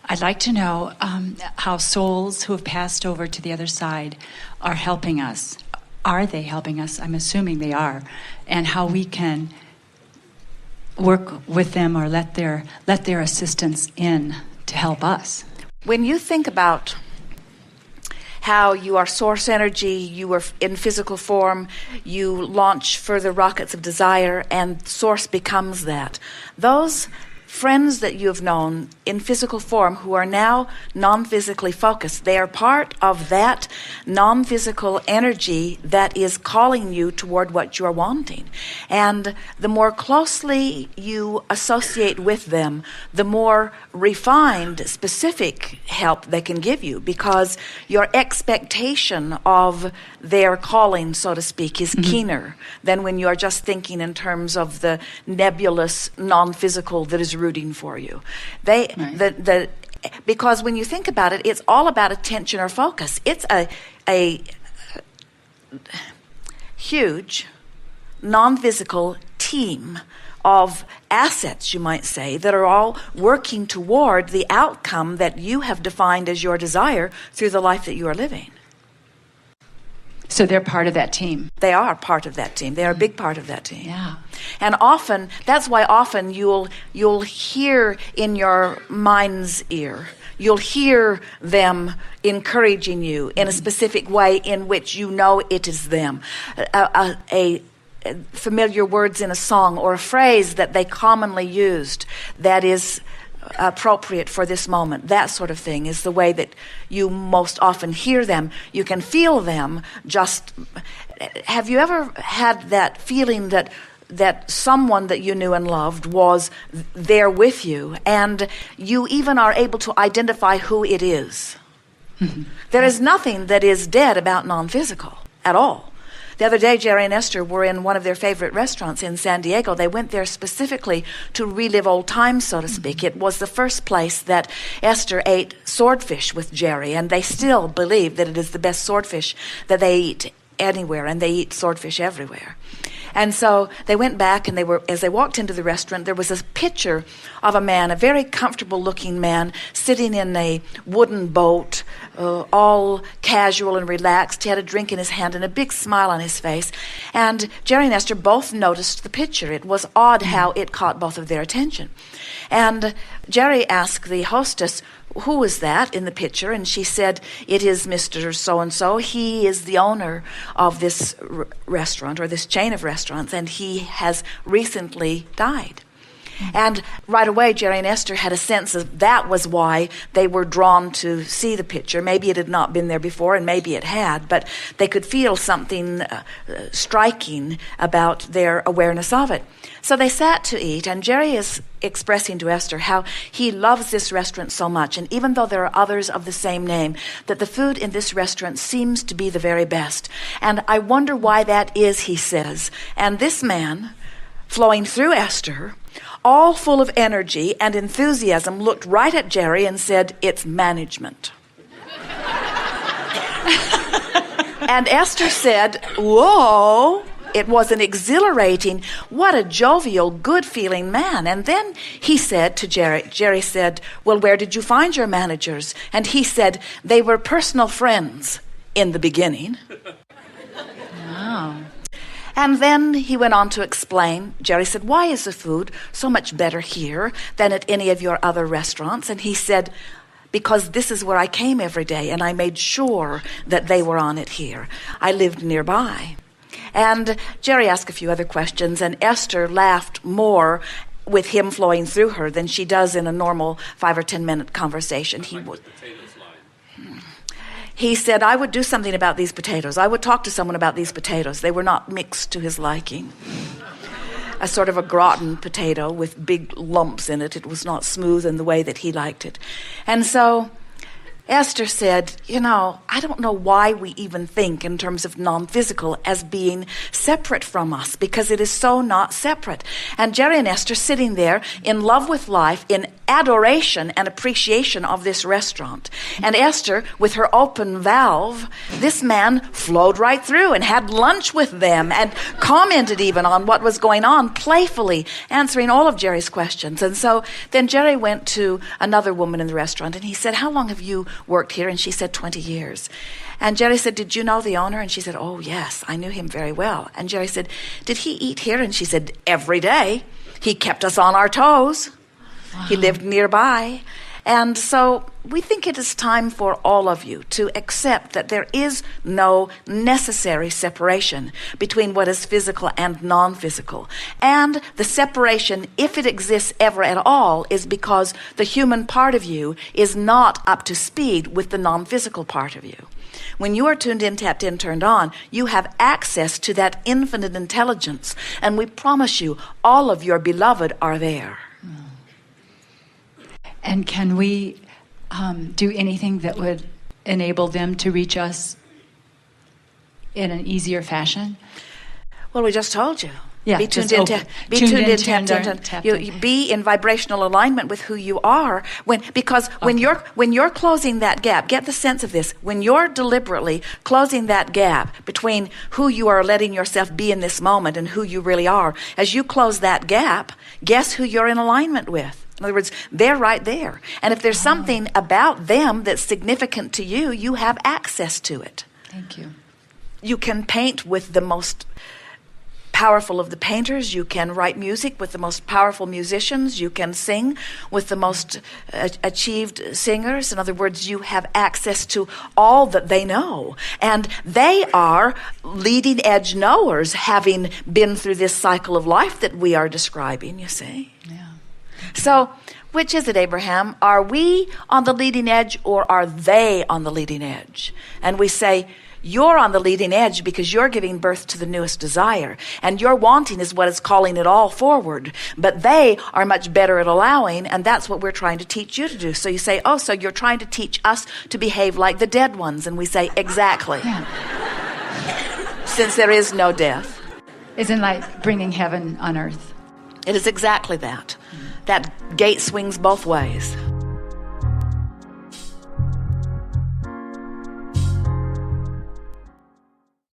I'd like to know how souls who have passed over to the other side are helping us. Are they helping us? I'm assuming they are. And how we can work with them or let their assistance in to help us. When you think about how you are source energy, you are in physical form, you launch further rockets of desire, and source becomes that. Those friends that you have known in physical form who are now non-physically focused, they are part of that non-physical energy that is calling you toward what you are wanting. And the more closely you associate with them, the more refined, specific help they can give you, because your expectation of their calling, so to speak, is keener than when you are just thinking in terms of the nebulous non-physical that is rooting for you. Because when you think about it, it's all about attention or focus. It's a huge non-physical team of assets, you might say, that are all working toward the outcome that you have defined as your desire through the life that you are living. So they're part of that team. They are part of that team. They are a big part of that team. Yeah. And often, that's why often you'll hear in your mind's ear, you'll hear them encouraging you in a specific way in which you know it is them. A familiar words in a song or a phrase that they commonly used that is appropriate for this moment, that sort of thing is the way that you most often hear them. You can feel them. Have you ever had that feeling that someone that you knew and loved was there with you, and you even are able to identify who it is? There is nothing that is dead about non-physical at all. The other day, Jerry and Esther were in one of their favorite restaurants in San Diego. They went there specifically to relive old times, so to speak. It was the first place that Esther ate swordfish with Jerry, and they still believe that it is the best swordfish that they eat anywhere, and they eat swordfish everywhere. And so they went back, and as they walked into the restaurant, there was a picture of a man, a very comfortable-looking man, sitting in a wooden boat, all casual and relaxed. He had a drink in his hand and a big smile on his face. And Jerry and Esther both noticed the picture. It was odd how it caught both of their attention. And Jerry asked the hostess, "Who is that in the picture?" And she said, "It is Mr. So-and-so. He is the owner of this restaurant, or this chain of restaurants, and he has recently died." And right away, Jerry and Esther had a sense of that was why they were drawn to see the picture. Maybe it had not been there before, and maybe it had, but they could feel something striking about their awareness of it. So they sat to eat, and Jerry is expressing to Esther how he loves this restaurant so much, and even though there are others of the same name, that the food in this restaurant seems to be the very best. And I wonder why that is, he says. And this man, flowing through Esther, all full of energy and enthusiasm, looked right at Jerry and said, "It's management." And Esther said, "Whoa." It was an exhilarating, what a jovial, good-feeling man. And then he said to Jerry said, "Well, where did you find your managers?" And he said, "They were personal friends in the beginning." Wow. And then he went on to explain. Jerry said, "Why is the food so much better here than at any of your other restaurants?" And he said, "Because this is where I came every day, and I made sure that they were on it here. I lived nearby." And Jerry asked a few other questions, and Esther laughed more with him flowing through her than she does in a normal 5 or 10 minute conversation. He said, "I would do something about these potatoes. I would talk to someone about these potatoes. They were not mixed to his liking." A sort of a gratin potato with big lumps in it. It was not smooth in the way that he liked it. And so Esther said, I don't know why we even think in terms of non-physical as being separate from us, because it is so not separate. And Jerry and Esther sitting there in love with life, in adoration and appreciation of this restaurant. And Esther, with her open valve, this man flowed right through and had lunch with them and commented even on what was going on, playfully answering all of Jerry's questions. And so then Jerry went to another woman in the restaurant and he said, how long have you worked here? And she said, 20 years. And Jerry said, did you know the owner? And she said, oh, yes, I knew him very well. And Jerry said, did he eat here? And she said, every day. He kept us on our toes. Wow. He lived nearby. And so we think it is time for all of you to accept that there is no necessary separation between what is physical and non-physical. And the separation, if it exists ever at all, is because the human part of you is not up to speed with the non-physical part of you. When you are tuned in, tapped in, turned on, you have access to that infinite intelligence. And we promise you, all of your beloved are there. And can we do anything that would enable them to reach us in an easier fashion? Well, we just told you. Yeah, be tuned in, be in vibrational alignment with who you are. When you're closing that gap, get the sense of this. When you're deliberately closing that gap between who you are letting yourself be in this moment and who you really are, as you close that gap, guess who you're in alignment with? In other words, they're right there. And if there's something about them that's significant to you, you have access to it. Thank you. You can paint with the most powerful of the painters. You can write music with the most powerful musicians. You can sing with the most achieved singers. In other words, you have access to all that they know. And they are leading edge knowers, having been through this cycle of life that we are describing, you see. Yeah. So, which is it, Abraham? Are we on the leading edge or are they on the leading edge? And we say, you're on the leading edge because you're giving birth to the newest desire. And your wanting is what is calling it all forward. But they are much better at allowing, and that's what we're trying to teach you to do. So you say, oh, so you're trying to teach us to behave like the dead ones. And we say, exactly. Yeah. Since there is no death. Isn't like bringing heaven on earth? It is exactly that. That gate swings both ways.